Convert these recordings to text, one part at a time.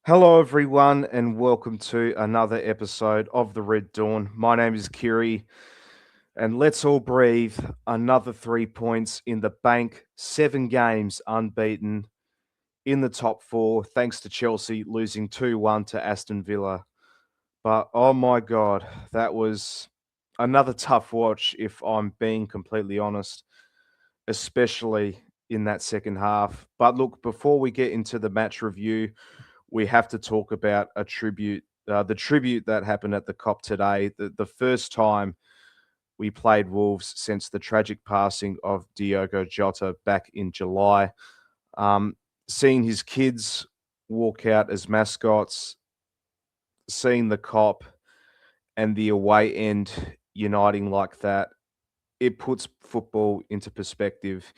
Hello, everyone, and welcome to another episode of the Red Dawn. My name is Kyri, and let's all breathe. Another 3 points in the bank, 7 games unbeaten in the top four, thanks to Chelsea losing 2-1 to Aston Villa. But oh my God, that was another tough watch, if I'm being completely honest, especially in that second half. But look, before we get into the match review, we have to talk about the tribute that happened at the COP today. The first time we played Wolves since the tragic passing of Diogo Jota back in July. Um, Seeing his kids walk out as mascots, seeing the COP and the away end uniting like that, it puts football into perspective.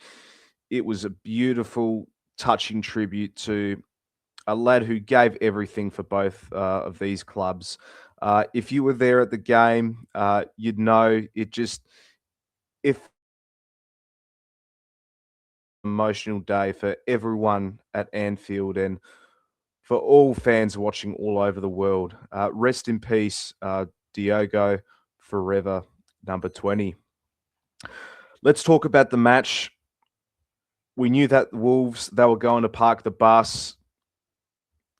It was a beautiful, touching tribute to a lad who gave everything for both of these clubs. If you were there at the game, you'd know it just if emotional day for everyone at Anfield and for all fans watching all over the world. Rest in peace, Diogo, forever, number 20. Let's talk about the match. We knew that the Wolves, they were going to park the bus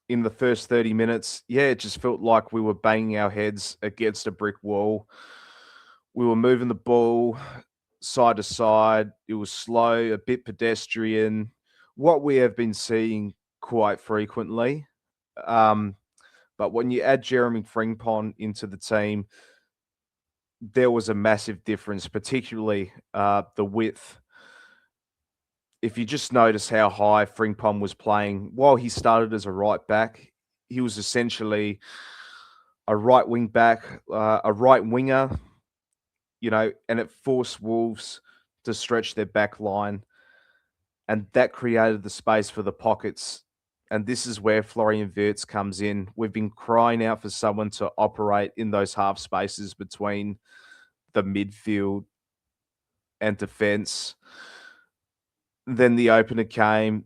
in the first 30 minutes. Yeah, it just felt like we were banging our heads against a brick wall. We were moving the ball side to side. It was slow, a bit pedestrian, what we have been seeing quite frequently. Um, but when you add Jeremy Frimpong into the team, there was a massive difference, particularly the width. If you just notice how high Frimpong was playing, while he started as a right back, he was essentially a right wing back, a right winger, and it forced Wolves to stretch their back line, and that created the space for the pockets. And this is where Florian Wirtz comes in. We've been crying out for someone to operate in those half spaces between the midfield and defence. Then the opener came.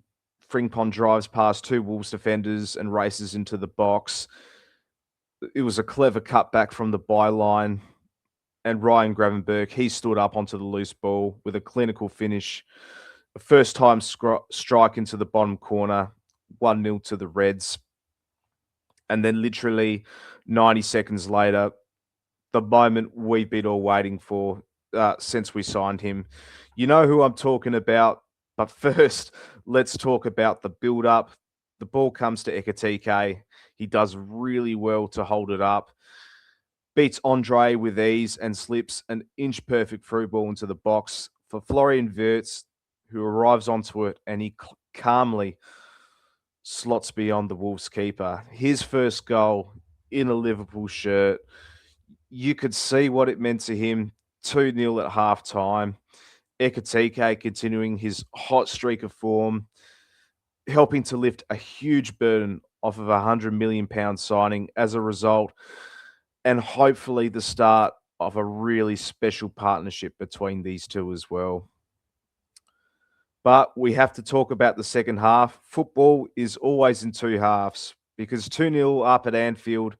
Frimpong drives past two Wolves defenders and races into the box. It was a clever cutback from the byline. And Ryan Gravenberg, he stood up onto the loose ball with a clinical finish. A first time strike into the bottom corner, 1-0 to the Reds. And then literally 90 seconds later, the moment we've been all waiting for since we signed him. You know who I'm talking about. But first, let's talk about the build up. The ball comes to Ekatike. He does really well to hold it up. Beats Andre with ease and slips an inch perfect through ball into the box for Florian Wirtz, who arrives onto it and he calmly slots beyond the Wolves keeper. His first goal in a Liverpool shirt. You could see what it meant to him. 2-0 at half time. Ekatike continuing his hot streak of form, helping to lift a huge burden off of a £100 million signing as a result, and hopefully the start of a really special partnership between these two as well. But we have to talk about the second half. Football is always in two halves because 2-0 up at Anfield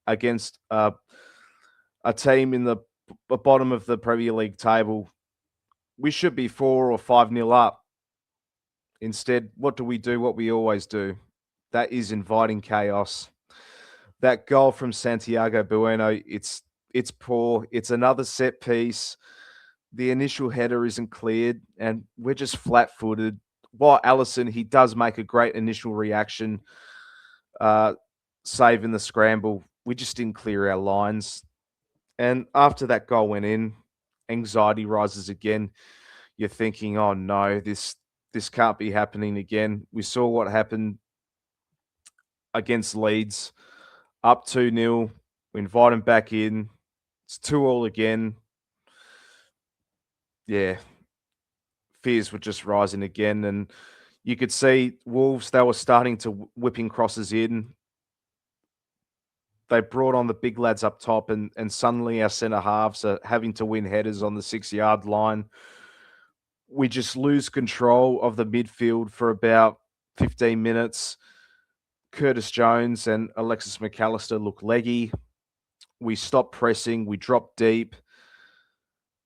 against a team in the bottom of the Premier League table, we should be 4 or 5-0 up. Instead, what do? What we always do. That is inviting chaos. That goal from Santiago Bueno, it's poor. It's another set piece. The initial header isn't cleared, and we're just flat-footed. While Allison, he does make a great initial reaction, saving the scramble. We just didn't clear our lines. And after that goal went in, anxiety rises again. You're thinking, oh no, this can't be happening again. We saw what happened against Leeds, up 2-0. We invite him back in. It's 2-2 again. Yeah, fears were just rising again. And you could see Wolves, they were starting to whipping crosses in. They brought on the big lads up top, and suddenly our centre halves are having to win headers on the 6-yard line. We just lose control of the midfield for about 15 minutes. Curtis Jones and Alexis McAllister look leggy. We stop pressing, we drop deep,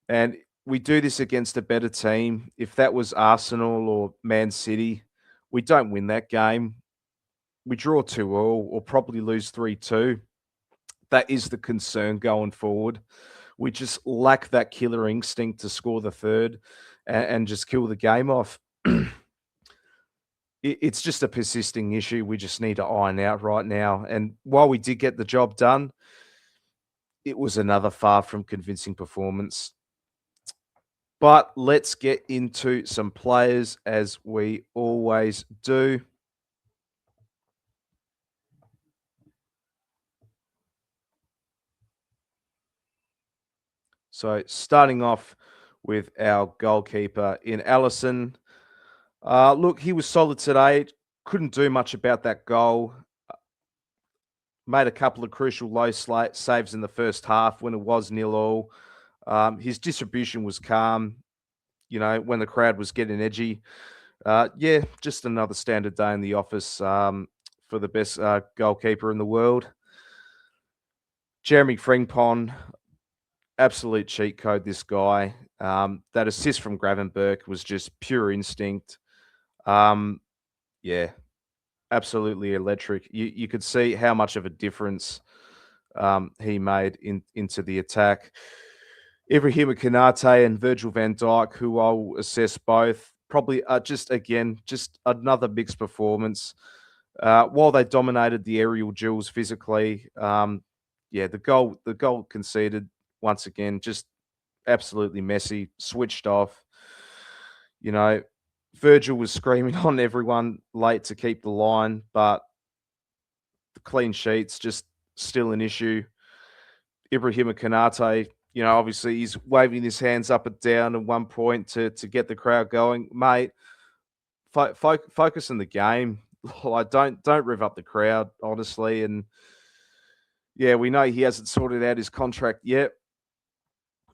and we do this against a better team. If that was Arsenal or Man City, we don't win that game. We draw 2-2 or probably lose 3-2. That is the concern going forward. We just lack that killer instinct to score the third and just kill the game off. It's just a persisting issue we just need to iron out right now. And while we did get the job done, it was another far from convincing performance. But let's get into some players as we always do. So starting off with our goalkeeper in Allison. Look, he was solid today. Couldn't do much about that goal. Made a couple of crucial low saves in the first half when it was 0-0. His distribution was calm, when the crowd was getting edgy. Yeah, just another standard day in the office for the best goalkeeper in the world. Jeremy Frimpong, absolute cheat code, this guy. That assist from Gravenberch was just pure instinct. Yeah, absolutely electric. You could see how much of a difference he made into the attack. Ibrahima Konate and Virgil van Dijk, who I'll assess both, probably just another mixed performance. While they dominated the aerial duels physically, the goal conceded once again, just absolutely messy, switched off. Virgil was screaming on everyone late to keep the line, but the clean sheets just still an issue. Ibrahima Konate, obviously he's waving his hands up and down at one point to get the crowd going. Mate, focus on the game. Like, don't rev up the crowd, honestly. And yeah, we know he hasn't sorted out his contract yet.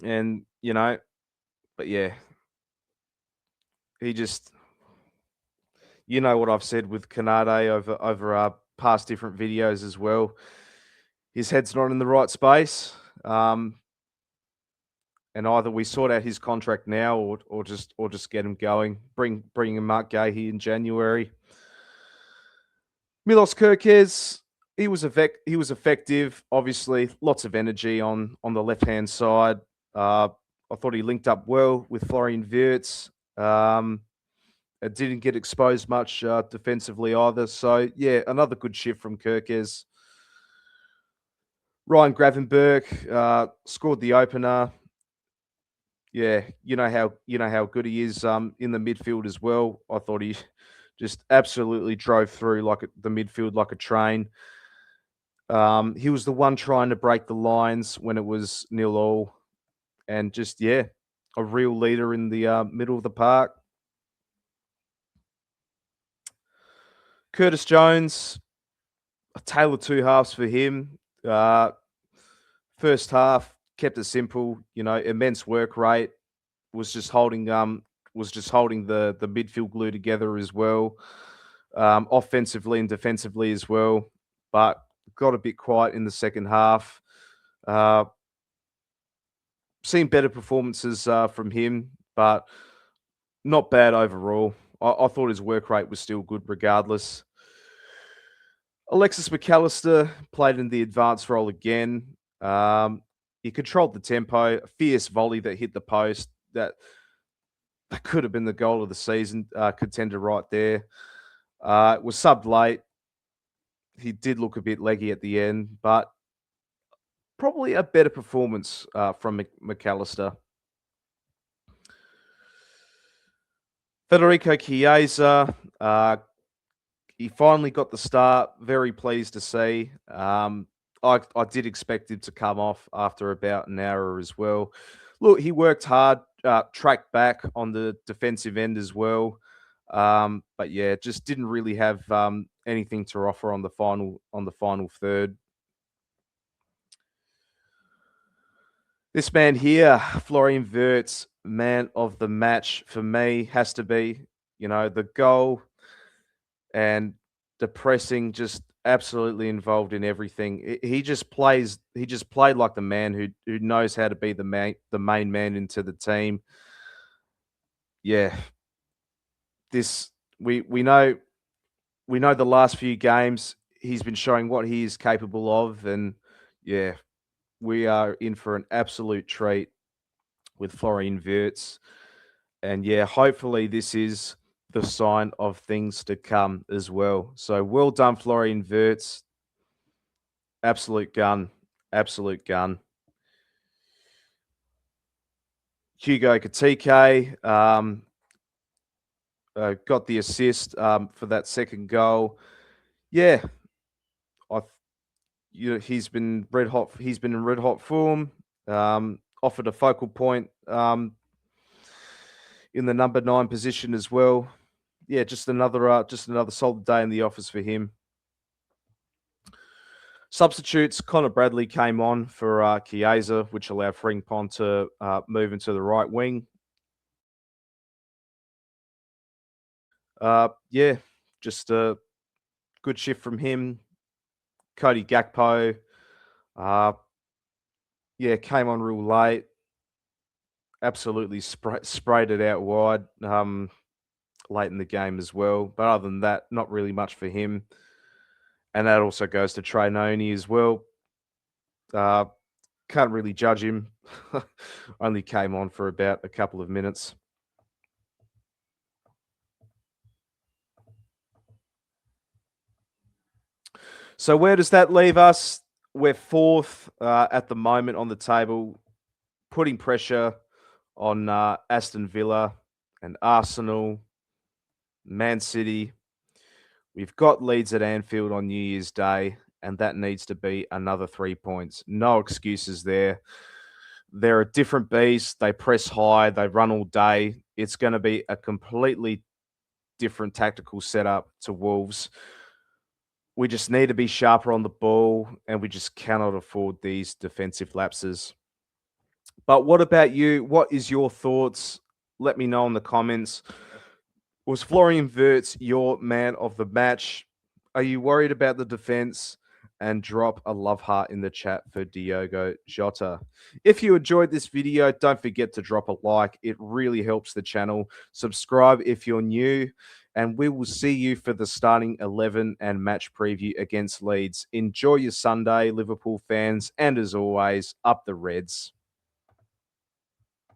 And, but yeah, he just, what I've said with Konate over past different videos as well. His head's not in the right space. And either we sort out his contract now or just get him going. Bring in Mark Gahey in January. Milos Kerkez, he was effective. Obviously, lots of energy on the left hand side. I thought he linked up well with Florian Wirtz. It didn't get exposed much defensively either. So yeah, another good shift from Kerkez. Ryan Gravenberch scored the opener. Yeah, you know how good he is in the midfield as well. I thought he just absolutely drove through the midfield like a train. He was the one trying to break the lines when it was 0-0, and just a real leader in the middle of the park. Curtis Jones, a tale of two halves for him. First half kept it simple, immense work rate. Was just holding the midfield glue together as well, offensively and defensively as well. But got a bit quiet in the second half. Seen better performances from him, but not bad overall. I thought his work rate was still good regardless. Alexis McAllister played in the advanced role again. He controlled the tempo, a fierce volley that hit the post. That could have been the goal of the season, contender right there. It was subbed late. He did look a bit leggy at the end, but probably a better performance from McAllister. Federico Chiesa, he finally got the start. Very pleased to see. I did expect him to come off after about an hour as well. Look, he worked hard, tracked back on the defensive end as well. But yeah, just didn't really have anything to offer on the final third. This man here, Florian Wirtz, man of the match for me, has to be, the goal and depressing, just absolutely involved in everything. He just plays. He just played like the man who knows how to be the main man into the team. Yeah, this we know the last few games he's been showing what he is capable of, and yeah, we are in for an absolute treat with Florian Wirtz. And yeah, hopefully this is the sign of things to come as well. So well done, Florian Wirtz. Absolute gun. Absolute gun. Hugo Katike got the assist for that second goal. Yeah, I he's been red hot. He's been in red hot form. Offered a focal point in the number 9 position as well. Yeah, just another solid day in the office for him. Substitutes, Connor Bradley came on for Chiesa, which allowed Frimpong to move into the right wing. Yeah, just a good shift from him. Cody Gakpo, yeah, came on real late. Absolutely sprayed it out wide late in the game as well. But other than that, not really much for him. And that also goes to Trey Noni as well. Can't really judge him. Only came on for about a couple of minutes. So where does that leave us? We're 4th at the moment on the table, putting pressure on Aston Villa and Arsenal, Man City. We've got Leeds at Anfield on New Year's Day, and that needs to be another 3 points. No excuses there. They're a different beast. They press high. They run all day. It's going to be a completely different tactical setup to Wolves. We just need to be sharper on the ball, and we just cannot afford these defensive lapses. But what about you? What is your thoughts? Let me know in the comments. Was Florian Wirtz your man of the match? Are you worried about the defense? And drop a love heart in the chat for Diogo Jota. If you enjoyed this video, don't forget to drop a like. It really helps the channel. Subscribe if you're new. And we will see you for the starting 11 and match preview against Leeds. Enjoy your Sunday, Liverpool fans. And as always, up the Reds.